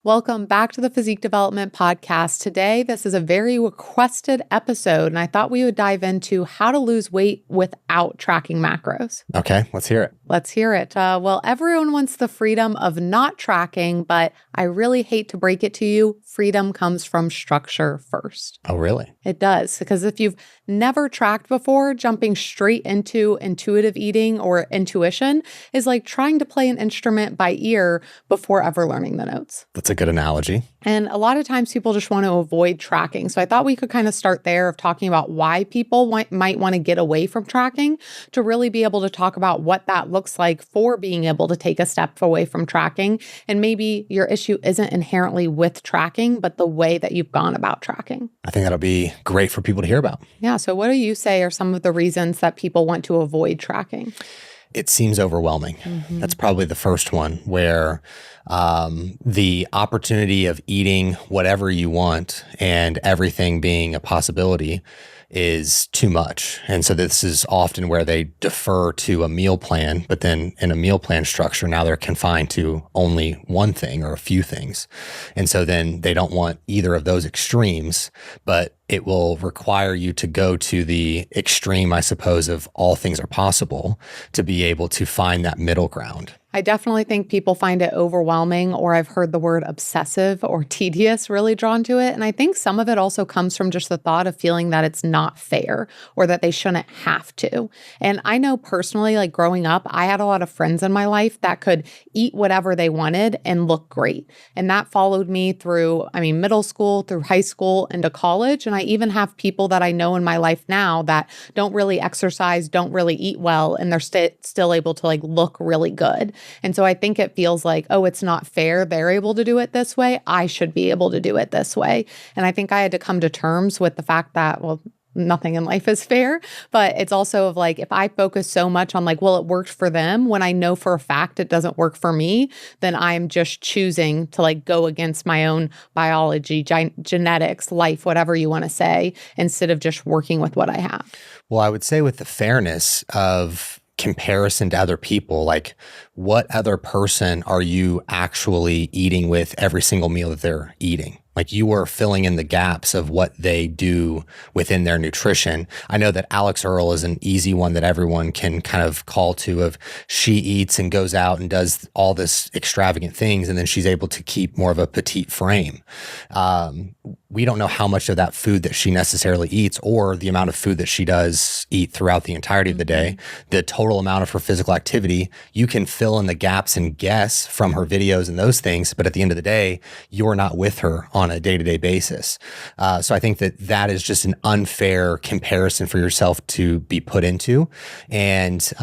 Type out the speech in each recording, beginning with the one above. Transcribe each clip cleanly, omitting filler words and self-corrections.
Welcome back to the Physique Development Podcast. Today, this is a very requested episode, and I thought we would dive into how to lose weight without tracking macros. Okay, let's hear it. Let's hear it. Well, everyone wants the freedom of not tracking, but I really hate to break it to you. Freedom comes from structure first. Oh, really? It does. Because if you've never tracked before, jumping straight into intuitive eating or intuition is like trying to play an instrument by ear before ever learning the notes. That's a good analogy. And a lot of times people just want to avoid tracking. So I thought we could kind of start there of talking about why people might want to get away from tracking to really be able to talk about what that looks like for being able to take a step away from tracking. And maybe your issue isn't inherently with tracking, but the way that you've gone about tracking. I think that'll be great for people to hear about. Yeah. So what do you say are some of the reasons that people want to avoid tracking? It seems overwhelming. Mm-hmm. That's probably the first one where the opportunity of eating whatever you want and everything being a possibility is too much. And so this is often where they defer to a meal plan, but then in a meal plan structure, now they're confined to only one thing or a few things. And so then they don't want either of those extremes, but it will require you to go to the extreme, I suppose, of all things are possible to be able to find that middle ground. I definitely think people find it overwhelming, or I've heard the word obsessive or tedious really drawn to it. And I think some of it also comes from just the thought of feeling that it's not fair or that they shouldn't have to. And I know personally, like growing up, I had a lot of friends in my life that could eat whatever they wanted and look great. And that followed me through, middle school, through high school, into college. And I even have people that I know in my life now that don't really exercise, don't really eat well, and they're still able to like look really good. And so I think it feels like, oh, it's not fair. They're able to do it this way. I should be able to do it this way. And I think I had to come to terms with the fact that, well, nothing in life is fair, but it's also of like, if I focus so much on like, well, it worked for them when I know for a fact it doesn't work for me, then I'm just choosing to like go against my own biology, genetics, life, whatever you want to say, instead of just working with what I have. Well, I would say with the fairness of comparison to other people, like what other person are you actually eating with every single meal that they're eating? Like you are filling in the gaps of what they do within their nutrition. I know that Alex Earle is an easy one that everyone can kind of call to of she eats and goes out and does all this extravagant things, and then she's able to keep more of a petite frame. We don't know how much of that food that she necessarily eats or the amount of food that she does eat throughout the entirety of the day, the total amount of her physical activity. You can fill in the gaps and guess from her videos and those things, but at the end of the day, you're not with her on a day-to-day basis. So I think that is just an unfair comparison for yourself to be put into. And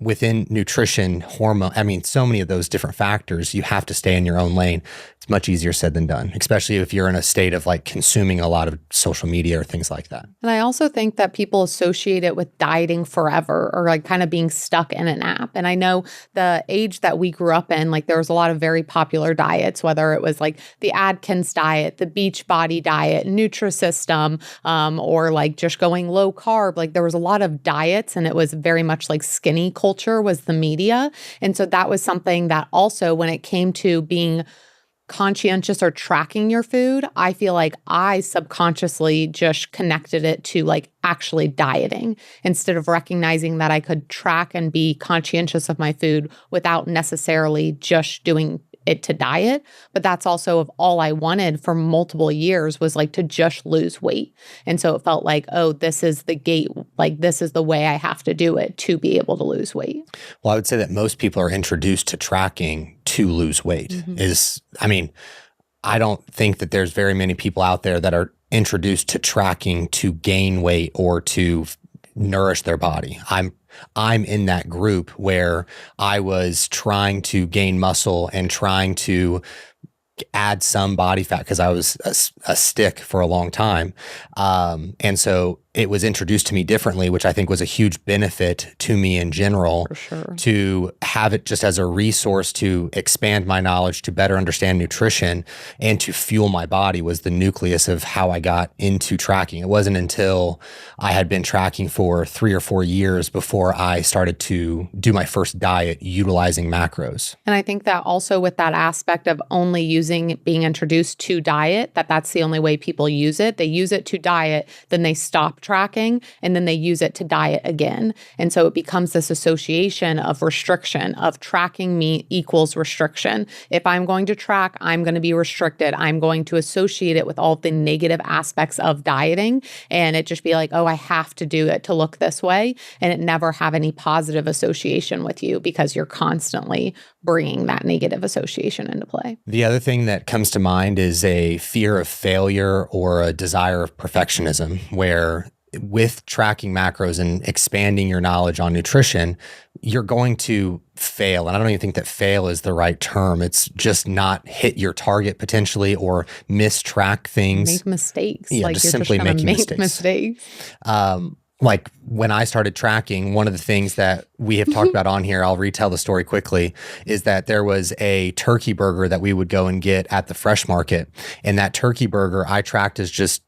within nutrition, hormone, so many of those different factors, you have to stay in your own lane. It's much easier said than done, especially if you're in a state of like consuming a lot of social media or things like that. And I also think that people associate it with dieting forever or like kind of being stuck in an app. And I know the age that we grew up in, like there was a lot of very popular diets, whether it was like the Atkins diet, the Beachbody diet, Nutrisystem, or like just going low carb. Like there was a lot of diets, and it was very much like skinny culture was the media. And so that was something that also, when it came to being conscientious or tracking your food, I feel like I subconsciously just connected it to like actually dieting instead of recognizing that I could track and be conscientious of my food without necessarily just doing it to diet. But that's also of all I wanted for multiple years was like to just lose weight. And so it felt like, oh, this is the gate, like this is the way I have to do it to be able to lose weight. Well, I would say that most people are introduced to tracking to lose weight. I don't think that there's very many people out there that are introduced to tracking to gain weight or to nourish their body. I'm in that group where I was trying to gain muscle and trying to add some body fat because I was a stick for a long time. And so it was introduced to me differently, which I think was a huge benefit to me in general. For sure. To have it just as a resource to expand my knowledge, to better understand nutrition, and to fuel my body was the nucleus of how I got into tracking. It wasn't until I had been tracking for 3 or 4 years before I started to do my first diet utilizing macros. And I think that also with that aspect of only being introduced to diet, that's the only way people use it. They use it to diet, then they stop tracking, and then they use it to diet again. And so it becomes this association of restriction, of tracking me equals restriction. If I'm going to track, I'm going to be restricted. I'm going to associate it with all of the negative aspects of dieting, and it just be like, oh, I have to do it to look this way, and it never have any positive association with you because you're constantly bringing that negative association into play. The other thing that comes to mind is a fear of failure or a desire of perfectionism, where with tracking macros and expanding your knowledge on nutrition, you're going to fail. And I don't even think that fail is the right term. It's just not hit your target potentially or mistrack things. Make mistakes. Yeah, like just you're simply just making make mistakes. Like when I started tracking, one of the things that we have talked about on here, I'll retell the story quickly, is that there was a turkey burger that we would go and get at the fresh market. And that turkey burger I tracked as just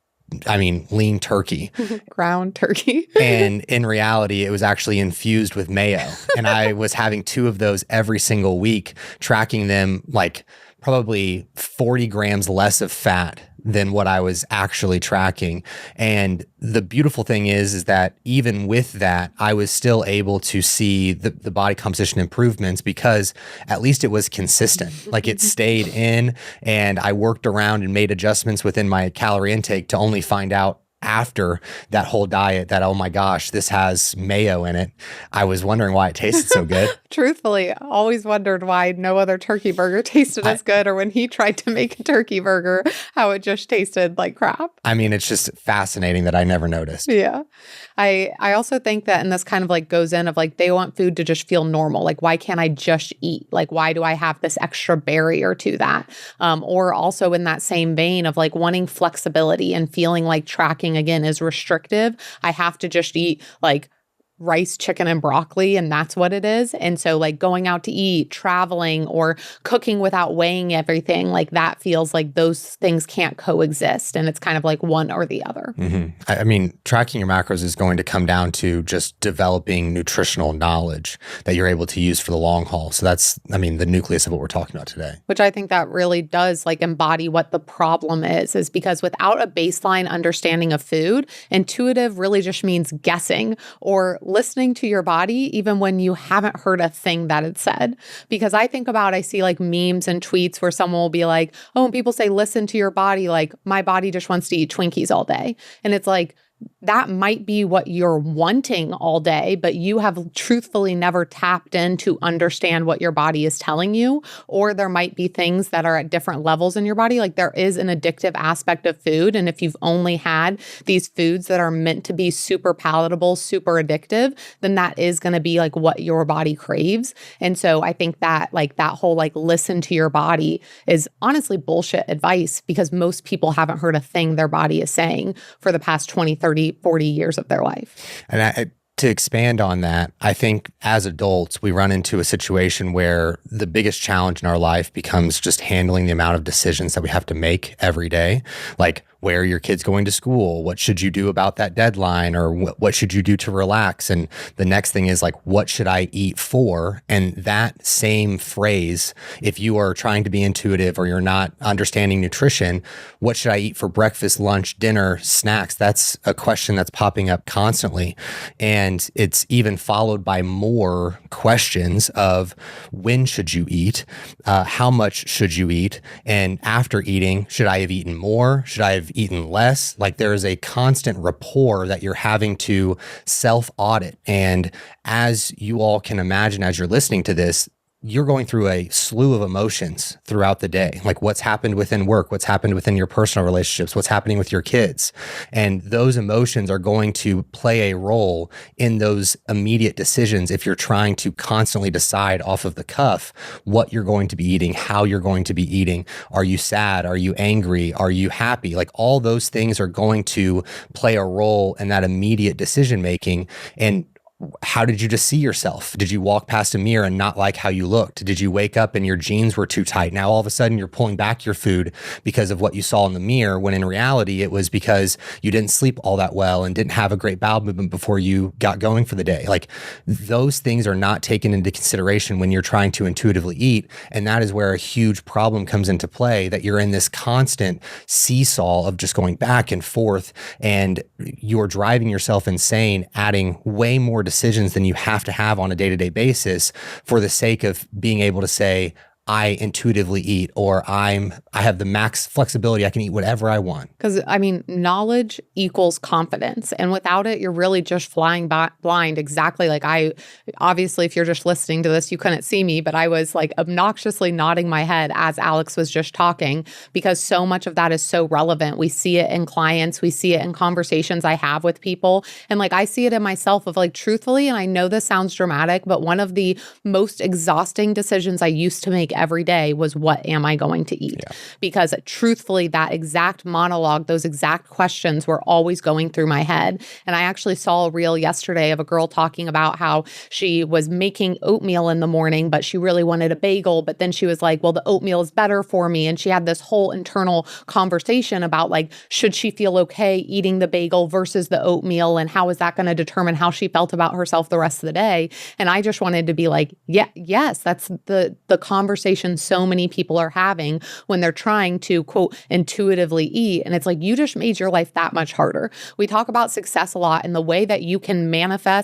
lean turkey. Ground turkey. And in reality, it was actually infused with mayo. And I was having 2 of those every single week, tracking them like probably 40 grams less of fat than what I was actually tracking. And the beautiful thing is that even with that, I was still able to see the body composition improvements because at least it was consistent. Like it stayed in, and I worked around and made adjustments within my calorie intake to only find out after that whole diet that, oh my gosh, this has mayo in it. I was wondering why it tasted so good. Truthfully, I always wondered why no other turkey burger tasted as good, or when he tried to make a turkey burger, how it just tasted like crap. It's just fascinating that I never noticed. Yeah. I also think that, and this kind of like goes in of like, they want food to just feel normal. Like, why can't I just eat? Like, why do I have this extra barrier to that? Or also in that same vein of like wanting flexibility and feeling like tracking again is restrictive. I have to just eat like rice, chicken, and broccoli, and that's what it is. And so like going out to eat, traveling, or cooking without weighing everything, like that feels like those things can't coexist. And it's kind of like one or the other. Mm-hmm. Tracking your macros is going to come down to just developing nutritional knowledge that you're able to use for the long haul. So that's, the nucleus of what we're talking about today. Which I think that really does like embody what the problem is because without a baseline understanding of food, intuitive really just means guessing or listening to your body, even when you haven't heard a thing that it said. Because I see like memes and tweets where someone will be like, oh, when people say, listen to your body, like my body just wants to eat Twinkies all day. And it's like, that might be what you're wanting all day, but you have truthfully never tapped in to understand what your body is telling you. Or there might be things that are at different levels in your body. Like there is an addictive aspect of food. And if you've only had these foods that are meant to be super palatable, super addictive, then that is going to be like what your body craves. And so I think that like that whole like listen to your body is honestly bullshit advice because most people haven't heard a thing their body is saying for the past 20, 30, 40 years of their life. And to expand on that, I think as adults, we run into a situation where the biggest challenge in our life becomes just handling the amount of decisions that we have to make every day. Like, where are your kids going to school? What should you do about that deadline? Or what should you do to relax? And the next thing is like, what should I eat for? And that same phrase, if you are trying to be intuitive or you're not understanding nutrition, what should I eat for breakfast, lunch, dinner, snacks? That's a question that's popping up constantly. And it's even followed by more questions of when should you eat? How much should you eat? And after eating, should I have eaten more? Should I have eaten less? Like there is a constant rapport that you're having to self-audit. And as you all can imagine, as you're listening to this, you're going through a slew of emotions throughout the day, like what's happened within work, what's happened within your personal relationships, what's happening with your kids. And those emotions are going to play a role in those immediate decisions if you're trying to constantly decide off of the cuff what you're going to be eating, how you're going to be eating. Are you sad? Are you angry? Are you happy? Like all those things are going to play a role in that immediate decision making. And how did you just see yourself? Did you walk past a mirror and not like how you looked? Did you wake up and your jeans were too tight? Now, all of a sudden, you're pulling back your food because of what you saw in the mirror, when in reality, it was because you didn't sleep all that well and didn't have a great bowel movement before you got going for the day. Like those things are not taken into consideration when you're trying to intuitively eat. And that is where a huge problem comes into play, that you're in this constant seesaw of just going back and forth, and you're driving yourself insane, adding way more decisions than you have to have on a day-to-day basis for the sake of being able to say, I intuitively eat, or I have the max flexibility. I can eat whatever I want. Because I mean, knowledge equals confidence. And without it, you're really just flying blind. Exactly. Like obviously, if you're just listening to this, you couldn't see me, but I was like obnoxiously nodding my head as Alex was just talking, because so much of that is so relevant. We see it in clients. We see it in conversations I have with people. And like, I see it in myself of like, truthfully, and I know this sounds dramatic, but one of the most exhausting decisions I used to make every day was, what am I going to eat? Yeah. Because truthfully, that exact monologue, those exact questions were always going through my head. And I actually saw a reel yesterday of a girl talking about how she was making oatmeal in the morning, but she really wanted a bagel. But then she was like, well, the oatmeal is better for me. And she had this whole internal conversation about like, should she feel okay eating the bagel versus the oatmeal? And how is that going to determine how she felt about herself the rest of the day? And I just wanted to be like, yeah, yes, that's the conversation so many people are having when they're trying to, quote, intuitively eat. And it's like, you just made your life that much harder. We talk about success a lot, and the way that you can manufacture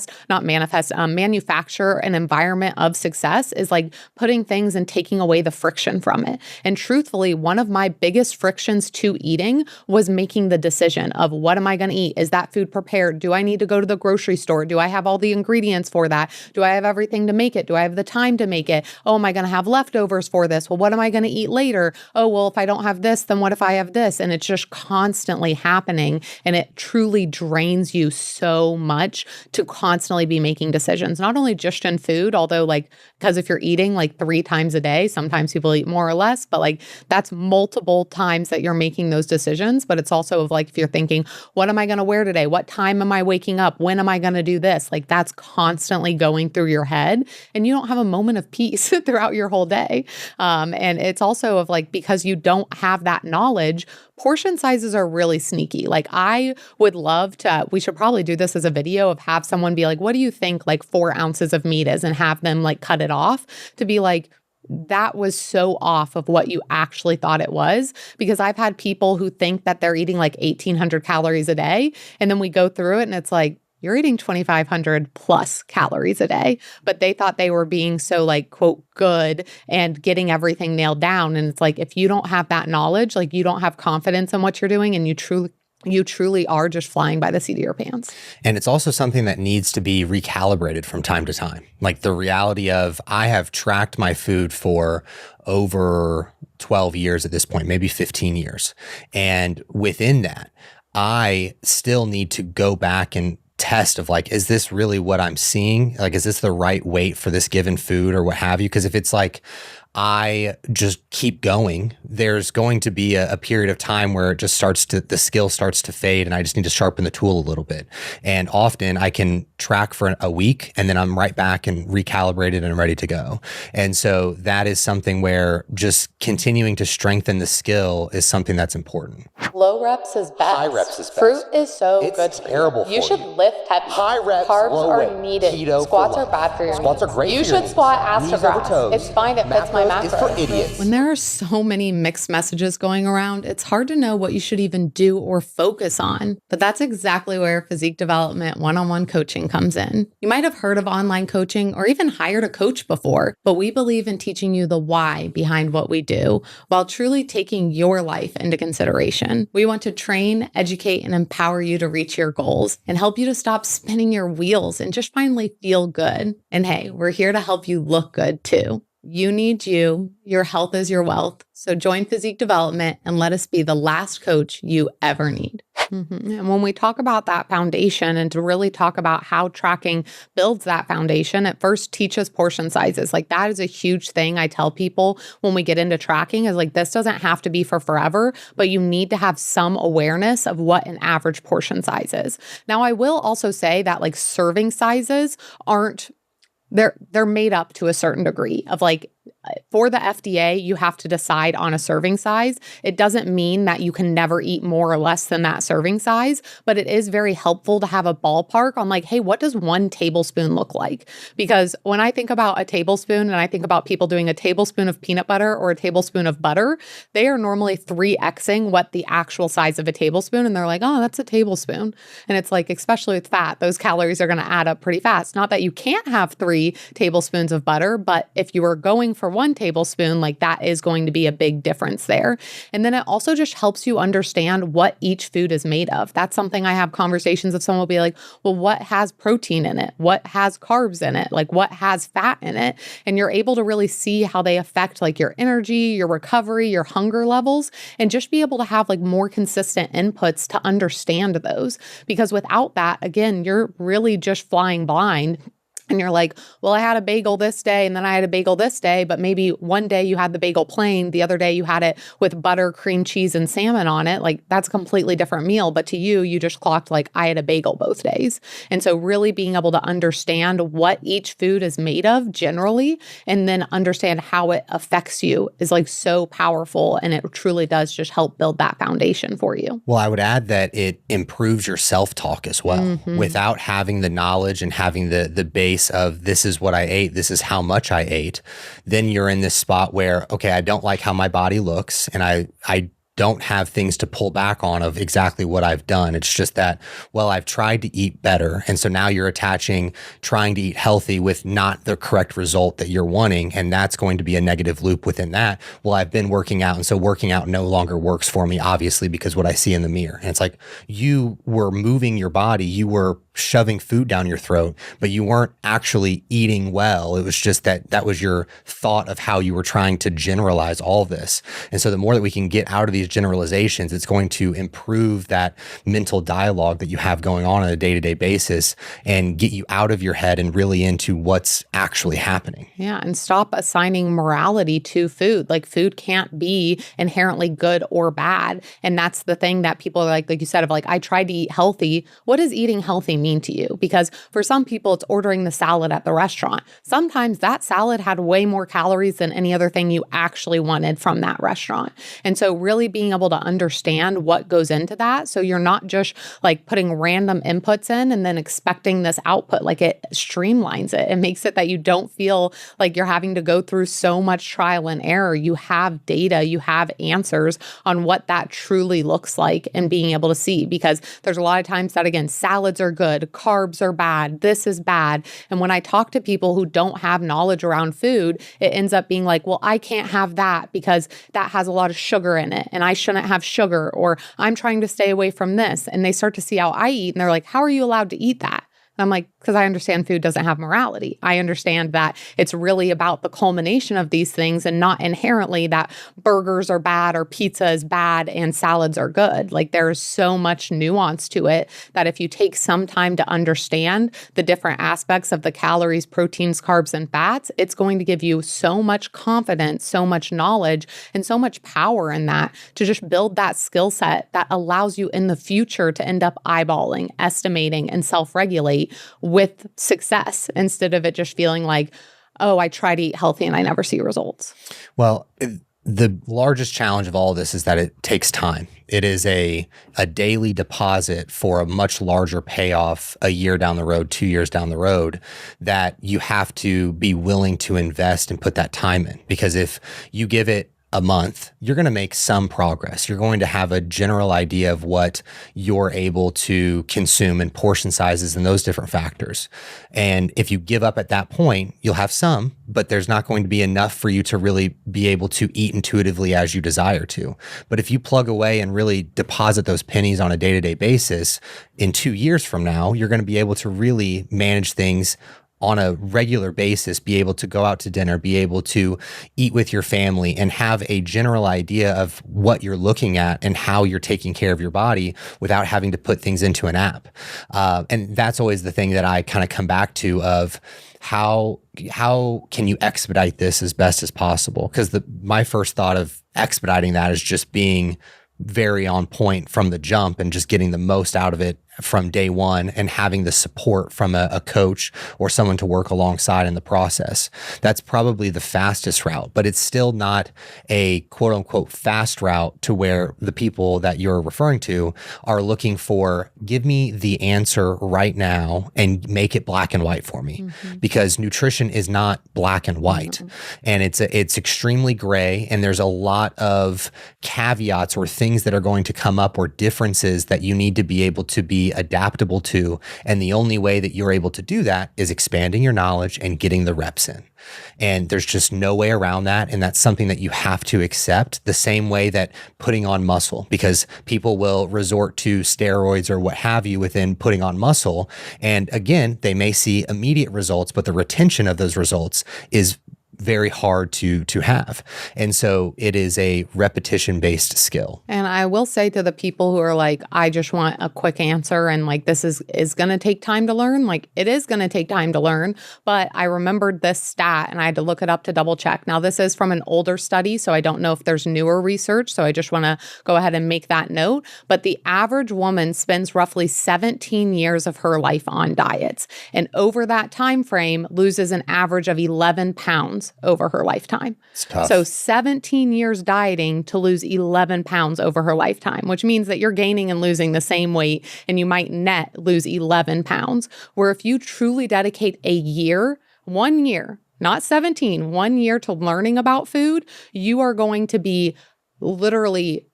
an environment of success is like putting things and taking away the friction from it. And truthfully, one of my biggest frictions to eating was making the decision of, what am I going to eat? Is that food prepared? Do I need to go to the grocery store? Do I have all the ingredients for that? Do I have everything to make it? Do I have the time to make it? Oh, am I going to have leftovers for this? Well, what am I going to eat later? Oh, well, if I don't have this, then what if I have this? And it's just constantly happening. And it truly drains you so much to constantly be making decisions, not only just in food, although like, because if you're eating like 3 times a day, sometimes people eat more or less, but like that's multiple times that you're making those decisions. But it's also of like, if you're thinking, what am I going to wear today? What time am I waking up? When am I going to do this? Like that's constantly going through your head, and you don't have a moment of peace throughout your whole day. And it's also of like, because you don't have that knowledge, portion sizes are really sneaky. Like I would love to, we should probably do this as a video of have someone be like, what do you think like 4 ounces of meat is? And have them like cut it off, to be like, that was so off of what you actually thought it was. Because I've had people who think that they're eating like 1,800 calories a day. And then we go through it and it's like, you're eating 2,500 plus calories a day, but they thought they were being so like, quote, good and getting everything nailed down. And it's like, if you don't have that knowledge, like you don't have confidence in what you're doing, and you truly are just flying by the seat of your pants. And it's also something that needs to be recalibrated from time to time. Like the reality of, I have tracked my food for over 12 years at this point, maybe 15 years. And within that, I still need to go back and test of like, is this really what I'm seeing? Like, is this the right weight for this given food or what have you? Because if it's like, I just keep going, there's going to be a period of time where it just the skill starts to fade, and I just need to sharpen the tool a little bit. And often I can track for a week and then I'm right back and recalibrated and ready to go. And so that is something where just continuing to strengthen the skill is something that's important. Low reps is best. High reps is best. Fruit is so it's good. Terrible for you. You should lift heavy. High reps, carbs low are weight. needed. Keto Squats for are bad for your Squats knees. are great. You for your should squat ass to knees over grass. toes. It's fine. It fits my macros. Is for idiots. When there are so many mixed messages going around, it's hard to know what you should even do or focus on. But that's exactly where physique development one-on-one coaching comes in. You might have heard of online coaching or even hired a coach before, but we believe in teaching you the why behind what we do while truly taking your life into consideration. We want to train, educate, and empower you to reach your goals and help you to stop spinning your wheels and just finally feel good. And hey, we're here to help you look good too. You need you. Your health is your wealth. So join Physique Development and let us be the last coach you ever need. And when we talk about that foundation and to really talk about how tracking builds that foundation, it first teaches portion sizes. Like that is a huge thing I tell people when we get into tracking is like, this doesn't have to be for forever, but you need to have some awareness of what an average portion size is. Now, I will also say that like serving sizes aren't they're made up to a certain degree of like for the FDA, you have to decide on a serving size. It doesn't mean that you can never eat more or less than that serving size, but it is very helpful to have a ballpark on like, hey, what does 1 tablespoon look like? Because when I think about a tablespoon and I think about people doing a tablespoon of peanut butter or a tablespoon of butter, they are normally 3xing what the actual size of a tablespoon. And they're like, oh, that's a tablespoon. And it's like, especially with fat, those calories are going to add up pretty fast. Not that you can't have 3 tablespoons of butter, but if you are going for 1 tablespoon, like that is going to be a big difference there. And then it also just helps you understand what each food is made of. That's something I have conversations of someone will be like, well, what has protein in it? What has carbs in it? Like what has fat in it? And you're able to really see how they affect like your energy, your recovery, your hunger levels, and just be able to have like more consistent inputs to understand those. Because without that, again, you're really just flying blind. And you're like, well, I had a bagel this day and then I had a bagel this day, but maybe one day you had the bagel plain, the other day you had it with butter, cream cheese, and salmon on it. Like that's a completely different meal. But to you, you just clocked like I had a bagel both days. And so really being able to understand what each food is made of generally, and then understand how it affects you is like so powerful. And it truly does just help build that foundation for you. Well, I would add that it improves your self-talk as well. Without having the knowledge and having the base of this is what I ate, this is how much I ate, then you're in this spot where, okay, I don't like how my body looks and I don't have things to pull back on of exactly what I've done. It's just that, well, I've tried to eat better. And so now you're attaching trying to eat healthy with not the correct result that you're wanting. And that's going to be a negative loop within that. Well, I've been working out. And so working out no longer works for me, obviously, because what I see in the mirror. And it's like you were moving your body, you were shoving food down your throat, but you weren't actually eating well. It was just that was your thought of how you were trying to generalize all this. And so the more that we can get out of these generalizations, it's going to improve that mental dialogue that you have going on a day-to-day basis and get you out of your head and really into what's actually happening. Yeah. And stop assigning morality to food. Like food can't be inherently good or bad. And that's the thing that people are like you said, of like, I tried to eat healthy. What does eating healthy mean to you? Because for some people, it's ordering the salad at the restaurant. Sometimes that salad had way more calories than any other thing you actually wanted from that restaurant. And so really being able to understand what goes into that. So you're not just like putting random inputs in and then expecting this output. Like it streamlines it. It makes it that you don't feel like you're having to go through so much trial and error. You have data, you have answers on what that truly looks like and being able to see, because there's a lot of times that, again, salads are good, carbs are bad, this is bad. And when I talk to people who don't have knowledge around food, it ends up being like, well, I can't have that because that has a lot of sugar in it and I shouldn't have sugar, or I'm trying to stay away from this. And they start to see how I eat and they're like, how are you allowed to eat that? I'm like, because I understand food doesn't have morality. I understand that it's really about the culmination of these things and not inherently that burgers are bad or pizza is bad and salads are good. Like there's so much nuance to it that if you take some time to understand the different aspects of the calories, proteins, carbs, and fats, it's going to give you so much confidence, so much knowledge, and so much power in that to just build that skill set that allows you in the future to end up eyeballing, estimating, and self-regulate with success instead of it just feeling like, oh, I try to eat healthy and I never see results. Well, the largest challenge of all of this is that it takes time. It is a daily deposit for a much larger payoff a year down the road, 2 years down the road, that you have to be willing to invest and put that time in. Because if you give it a month, you're going to make some progress. You're going to have a general idea of what you're able to consume and portion sizes and those different factors. And if you give up at that point, you'll have some, but there's not going to be enough for you to really be able to eat intuitively as you desire to. But if you plug away and really deposit those pennies on a day-to-day basis, in 2 years from now, you're going to be able to really manage things on a regular basis be able to go out to dinner, be able to eat with your family, and have a general idea of what you're looking at and how you're taking care of your body without having to put things into an app. And that's always the thing that I kind of come back to of how can you expedite this as best as possible? Because my first thought of expediting that is just being very on point from the jump and just getting the most out of it from day one and having the support from a coach or someone to work alongside in the process. That's probably the fastest route, but it's still not a quote unquote fast route to where the people that you're referring to are looking for, give me the answer right now and make it black and white for me. Because nutrition is not black and white, and it's extremely gray, and there's a lot of caveats or things that are going to come up or differences that you need to be able to be adaptable to. And the only way that you're able to do that is expanding your knowledge and getting the reps in. And there's just no way around that. And that's something that you have to accept, the same way that putting on muscle, because people will resort to steroids or what have you within putting on muscle. And again, they may see immediate results, but the retention of those results is very hard to have. And so it is a repetition-based skill. And I will say to the people who are like, I just want a quick answer and like, this is going to take time to learn. Like, it is going to take time to learn. But I remembered this stat and I had to look it up to double check. Now, this is from an older study, so I don't know if there's newer research. So I just want to go ahead and make that note. But the average woman spends roughly 17 years of her life on diets. And over that time frame, loses an average of 11 pounds over her lifetime. It's tough. So 17 years dieting to lose 11 pounds over her lifetime, which means that you're gaining and losing the same weight, and you might net lose 11 pounds. Where if you truly dedicate a year, 1 year, not 17, 1 year to learning about food, you are going to be literally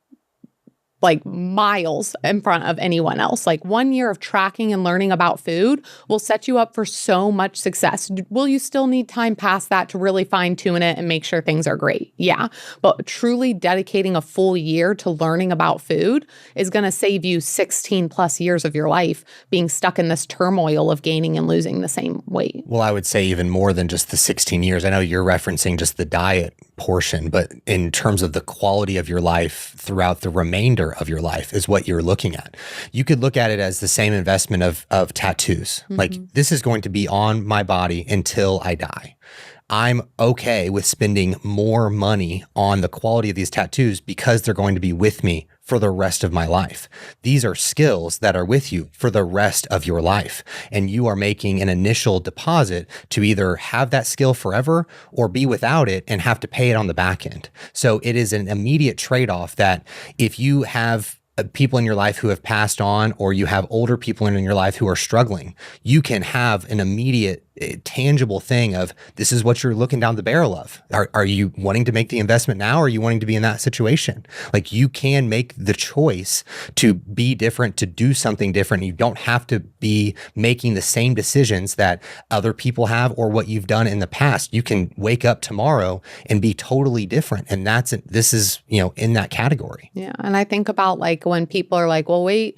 like miles in front of anyone else. Like 1 year of tracking and learning about food will set you up for so much success. Will you still need time past that to really fine tune it and make sure things are great? Yeah. But truly dedicating a full year to learning about food is going to save you 16 plus years of your life being stuck in this turmoil of gaining and losing the same weight. Well, I would say even more than just the 16 years. I know you're referencing just the diet portion, but in terms of the quality of your life throughout the remainder of your life is what you're looking at. You could look at it as the same investment of tattoos. Like, this is going to be on my body until I die. I'm okay with spending more money on the quality of these tattoos because they're going to be with me for the rest of my life. These are skills that are with you for the rest of your life. And you are making an initial deposit to either have that skill forever or be without it and have to pay it on the back end. So it is an immediate trade-off that if you have people in your life who have passed on, or you have older people in your life who are struggling, you can have an immediate tangible thing of, this is what you're looking down the barrel of. Are you wanting to make the investment now, or are you wanting to be in that situation? Like, you can make the choice to be different, to do something different. You don't have to be making the same decisions that other people have or what you've done in the past. You can wake up tomorrow and be totally different. And this is, in that category. Yeah. And I think about like when people are like, well, wait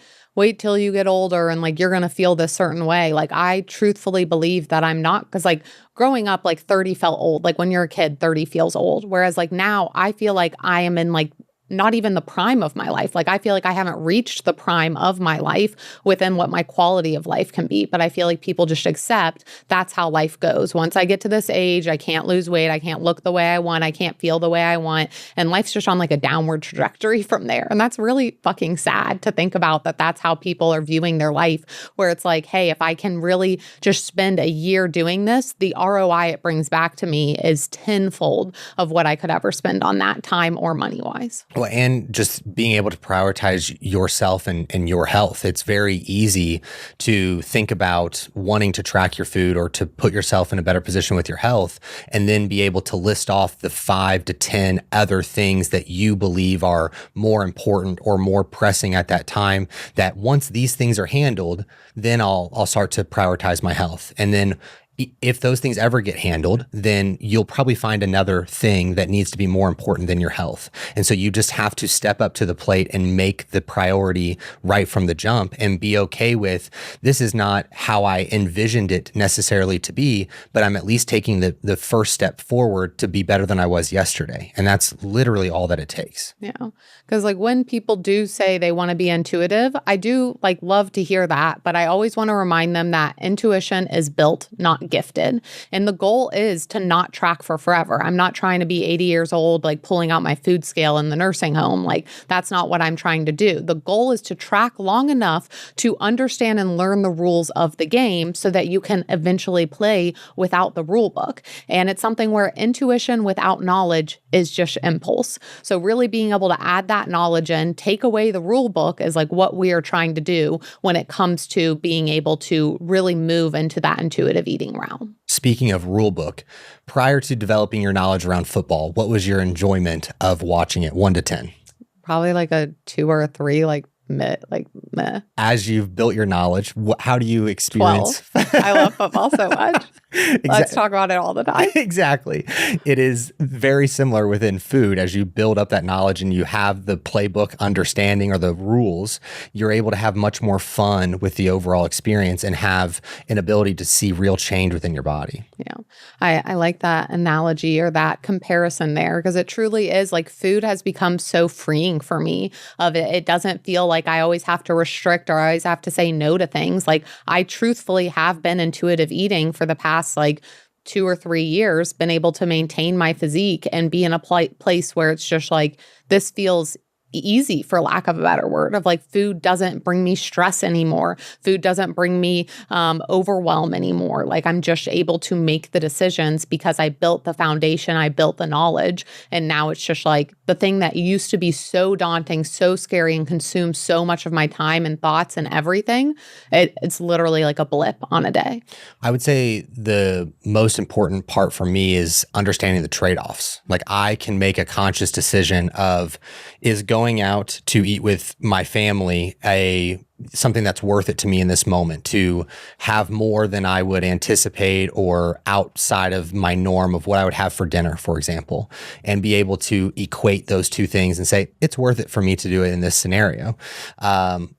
till you get older and like you're going to feel this certain way. Like, I truthfully believe that I'm not, because like growing up, like 30 felt old. Like when you're a kid, 30 feels old. Whereas like now I feel like I am in like not even the prime of my life. Like, I feel like I haven't reached the prime of my life within what my quality of life can be. But I feel like people just accept that's how life goes. Once I get to this age, I can't lose weight. I can't look the way I want. I can't feel the way I want. And life's just on like a downward trajectory from there. And that's really fucking sad to think about, that that's how people are viewing their life, where it's like, hey, if I can really just spend a year doing this, the ROI it brings back to me is tenfold of what I could ever spend on that time or money wise. Well, and just being able to prioritize yourself and your health. It's very easy to think about wanting to track your food or to put yourself in a better position with your health, and then be able to list off the 5 to 10 other things that you believe are more important or more pressing at that time, that once these things are handled, then I'll start to prioritize my health. And then if those things ever get handled, then you'll probably find another thing that needs to be more important than your health. And so you just have to step up to the plate and make the priority right from the jump and be okay with, this is not how I envisioned it necessarily to be, but I'm at least taking the first step forward to be better than I was yesterday. And that's literally all that it takes. Yeah. Because like when people do say they want to be intuitive, I do like love to hear that, but I always want to remind them that intuition is built, not gifted. And the goal is to not track for forever. I'm not trying to be 80 years old, like pulling out my food scale in the nursing home. Like that's not what I'm trying to do. The goal is to track long enough to understand and learn the rules of the game so that you can eventually play without the rule book. And it's something where intuition without knowledge is just impulse. So really being able to add that knowledge in, take away the rule book is like what we are trying to do when it comes to being able to really move into that intuitive eating realm. Speaking of rule book, prior to developing your knowledge around football, what was your enjoyment of watching it, 1 to 10? Probably like a 2 or a 3, like meh. As you've built your knowledge, how do you experience? 12. I love football so much. Let's talk about it all the time. Exactly. It is very similar within food. As you build up that knowledge and you have the playbook understanding or the rules, you're able to have much more fun with the overall experience and have an ability to see real change within your body. Yeah. I like that analogy or that comparison there because it truly is like food has become so freeing for me of it. It doesn't feel like I always have to restrict or I always have to say no to things. Like I truthfully have been intuitive eating for the past like 2 or 3 years, been able to maintain my physique and be in a place where it's just like, this feels easy, for lack of a better word, of like food doesn't bring me stress anymore. Food doesn't bring me overwhelm anymore. Like I'm just able to make the decisions because I built the foundation, I built the knowledge. And now it's just like the thing that used to be so daunting, so scary and consume so much of my time and thoughts and everything. It's literally like a blip on a day. I would say the most important part for me is understanding the trade-offs. Like I can make a conscious decision of, is going out to eat with my family something that's worth it to me in this moment, to have more than I would anticipate or outside of my norm of what I would have for dinner, for example, and be able to equate those two things and say, it's worth it for me to do it in this scenario.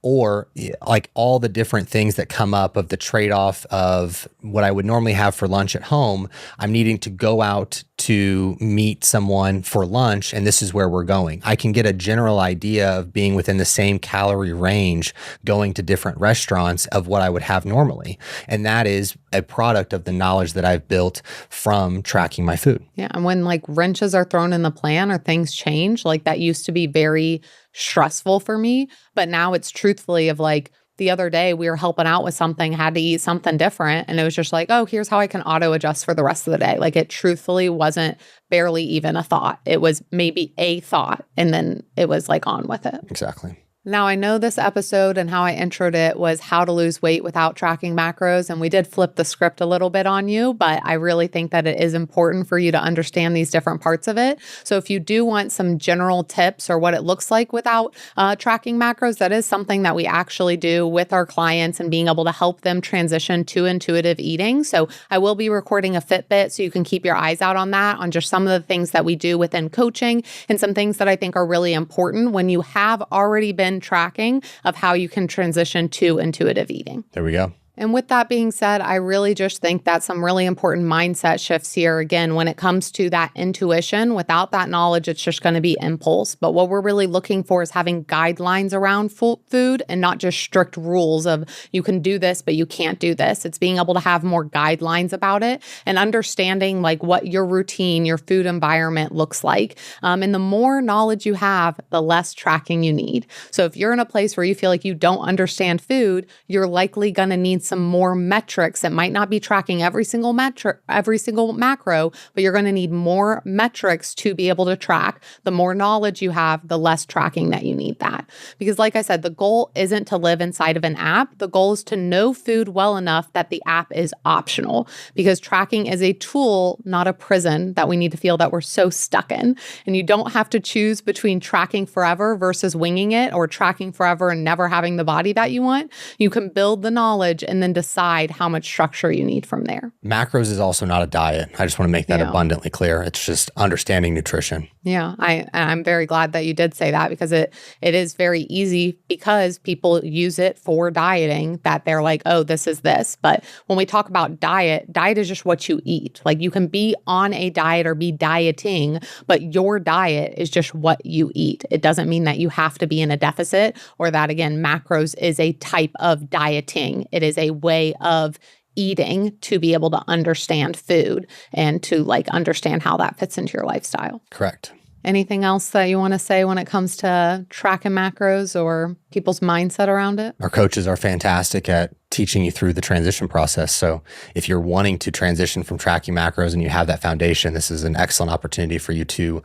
Or like all the different things that come up of the trade-off of what I would normally have for lunch at home, I'm needing to go out to meet someone for lunch, and this is where we're going. I can get a general idea of being within the same calorie range going to different restaurants of what I would have normally. And that is a product of the knowledge that I've built from tracking my food. Yeah. And when like wrenches are thrown in the plan or things change, like that used to be very stressful for me. But now it's truthfully of like, the other day we were helping out with something, had to eat something different. And it was just like, oh, here's how I can auto adjust for the rest of the day. Like it truthfully wasn't barely even a thought. It was maybe a thought. And then it was like on with it. Exactly. Now, I know this episode and how I introed it was how to lose weight without tracking macros, and we did flip the script a little bit on you, but I really think that it is important for you to understand these different parts of it. So if you do want some general tips or what it looks like without tracking macros, that is something that we actually do with our clients and being able to help them transition to intuitive eating. So I will be recording a Fitbit so you can keep your eyes out on that, on just some of the things that we do within coaching and some things that I think are really important when you have already been tracking of how you can transition to intuitive eating. There we go. And with that being said, I really just think that some really important mindset shifts here. Again, when it comes to that intuition, without that knowledge, it's just going to be impulse. But what we're really looking for is having guidelines around food and not just strict rules of you can do this, but you can't do this. It's being able to have more guidelines about it and understanding like what your routine, your food environment looks like. And the more knowledge you have, the less tracking you need. So if you're in a place where you feel like you don't understand food, you're likely going to need some more metrics that might not be tracking every single metric, every single macro, but you're going to need more metrics to be able to track. The more knowledge you have, the less tracking that you need that. Because like I said, the goal isn't to live inside of an app. The goal is to know food well enough that the app is optional, because tracking is a tool, not a prison that we need to feel that we're so stuck in. And you don't have to choose between tracking forever versus winging it, or tracking forever and never having the body that you want. You can build the knowledge and then decide how much structure you need from there. Macros is also not a diet. I just want to make that abundantly clear. It's just understanding nutrition. Yeah, I'm very glad that you did say that, because it is very easy, because people use it for dieting, that they're like, oh, this is this. But when we talk about diet is just what you eat. Like, you can be on a diet or be dieting, but your diet is just what you eat. It doesn't mean that you have to be in a deficit, or that, again, macros is a type of dieting. It is a way of eating to be able to understand food and to understand how that fits into your lifestyle. Correct. Anything else that you want to say when it comes to tracking macros or people's mindset around it? Our coaches are fantastic at teaching you through the transition process. So if you're wanting to transition from tracking macros and you have that foundation, this is an excellent opportunity for you to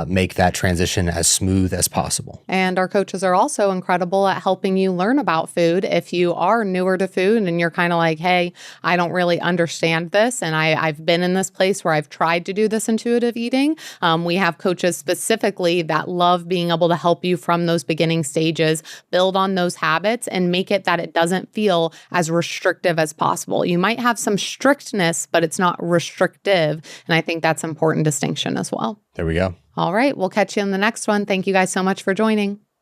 make that transition as smooth as possible. And our coaches are also incredible at helping you learn about food. If you are newer to food and you're kind of like, hey, I don't really understand this, and I've been in this place where I've tried to do this intuitive eating, we have coaches specifically that love being able to help you from those beginning stages, build on those habits, and make it that it doesn't feel as restrictive as possible. You might have some strictness, but it's not restrictive. And I think that's an important distinction as well. There we go. All right. We'll catch you in the next one. Thank you guys so much for joining.